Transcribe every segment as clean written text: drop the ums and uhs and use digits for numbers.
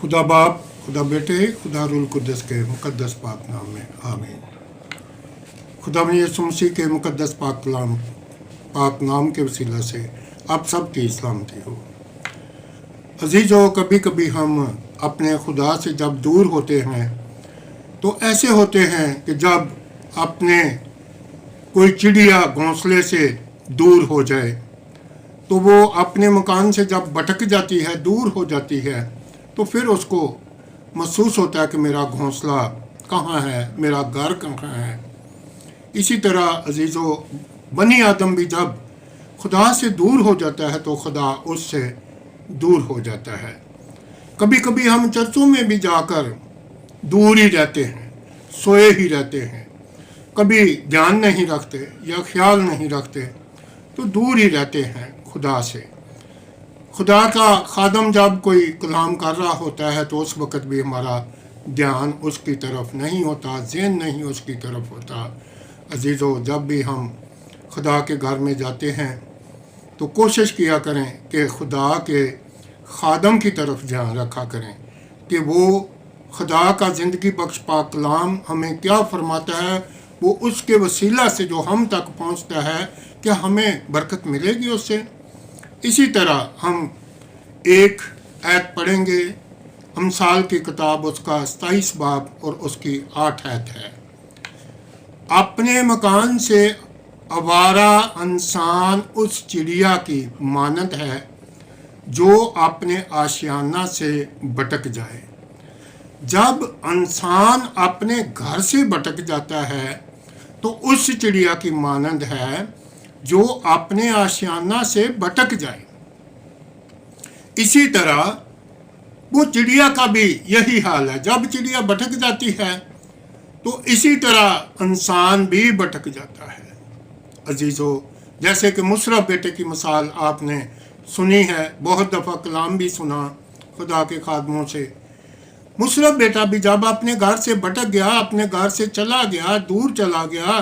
खुदा बाप, खुदा बेटे, खुदा रूल कुद्दस के मुकद्दस पाक नाम में आमीन। खुदा यीशु मसीह के मुकद्दस पाक नाम के वसीला से आप सब की सलामती हो। अजीज़ों, कभी कभी हम अपने खुदा से जब दूर होते हैं तो ऐसे होते हैं कि जब अपने कोई चिड़िया घोंसले से दूर हो जाए तो वो अपने मकान से जब भटक जाती है, दूर हो जाती है, तो फिर उसको महसूस होता है कि मेरा घोंसला कहाँ है, मेरा घर कहाँ है। इसी तरह अजीज़ों, बनी आदम भी जब खुदा से दूर हो जाता है तो खुदा उससे दूर हो जाता है। कभी कभी हम चर्चों में भी जाकर दूर ही रहते हैं, सोए ही रहते हैं, कभी ध्यान नहीं रखते या ख्याल नहीं रखते, तो दूर ही रहते हैं खुदा से। खुदा का खादम जब कोई कलाम कर रहा होता है तो उस वक़्त भी हमारा ध्यान उसकी तरफ नहीं होता, ज़हन नहीं उसकी तरफ होता। अजीज़ों, जब भी हम खुदा के घर में जाते हैं तो कोशिश किया करें कि खुदा के खादम की तरफ ध्यान रखा करें कि वो खुदा का ज़िंदगी बख्श पाक कलाम हमें क्या फरमाता है, वो उसके वसीला से जो हम तक पहुंचता है, क्या हमें बरकत मिलेगी उससे। इसी तरह हम एक आयत पढ़ेंगे, अमसाल की किताब उसका 27 बाब और उसकी 8 आयत है। अपने मकान से आवारा इंसान उस चिड़िया की मानद है जो अपने आशियाना से भटक जाए। जब इंसान अपने घर से भटक जाता है तो उस चिड़िया की मानद है जो अपने आशियाना से भटक जाए। इसी तरह वो चिड़िया का भी यही हाल है। जब चिड़िया भटक जाती है तो इसी तरह इंसान भी भटक जाता है। अजीज़ों, जैसे कि मुशर्रफ बेटे की मिसाल आपने सुनी है, बहुत दफ़ा कलाम भी सुना खुदा के खादमों से। मुशर्रफ बेटा भी जब अपने घर से भटक गया, अपने घर से चला गया, दूर चला गया,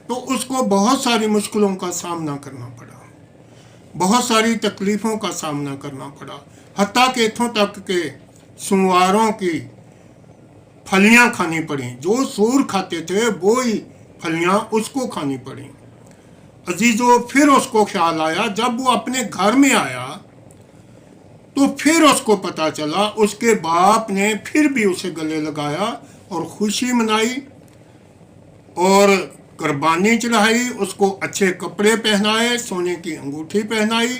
तो उसको बहुत सारी मुश्किलों का सामना करना पड़ा, बहुत सारी तकलीफ़ों का सामना करना पड़ा, हत्ता के इत्थों तक के सुअरों की फलियां खानी पड़ी। जो सूर खाते थे वो ही फलियां उसको खानी पड़ी। अजीज़ों, फिर उसको ख्याल आया, जब वो अपने घर में आया तो फिर उसको पता चला, उसके बाप ने फिर भी उसे गले लगाया और खुशी मनाई और कुर्बानी चढ़ाई, उसको अच्छे कपड़े पहनाए, सोने की अंगूठी पहनाई।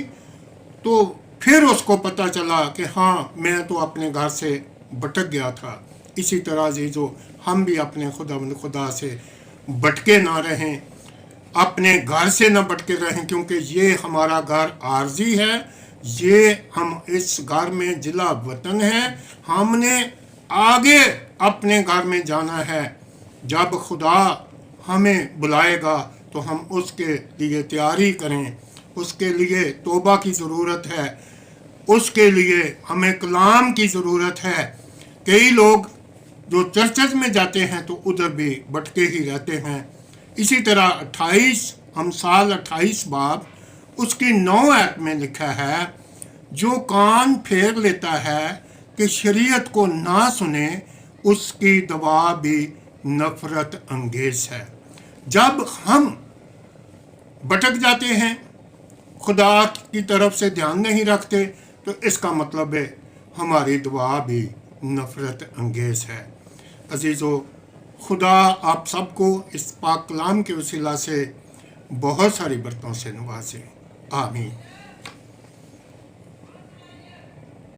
तो फिर उसको पता चला कि हाँ, मैं तो अपने घर से भटक गया था। इसी तरह जो हम भी अपने खुदा से भटके ना रहें, अपने घर से ना भटके रहें, क्योंकि ये हमारा घर आर्जी है, ये हम इस घर में जिला वतन है। हमने आगे अपने घर में जाना है। जब खुदा हमें बुलाएगा तो हम उसके लिए तैयारी करें, उसके लिए तौबा की ज़रूरत है, उसके लिए हमें कलाम की ज़रूरत है। कई लोग जो चर्चेज में जाते हैं तो उधर भी भटके ही रहते हैं। इसी तरह 28 अमसाल 28 बाब उसकी 9 आयत में लिखा है, जो कान फेर लेता है कि शरीयत को ना सुने, उसकी दवा भी नफरत अंगेज है। जब हम भटक जाते हैं, खुदा की तरफ से ध्यान नहीं रखते, तो इसका मतलब है हमारी दुआ भी नफरत अंगेज है। अजीज़ों, खुदा आप सबको इस पाक कलाम के वसीला से बहुत सारी बरकतों से नवाजे। आमीन।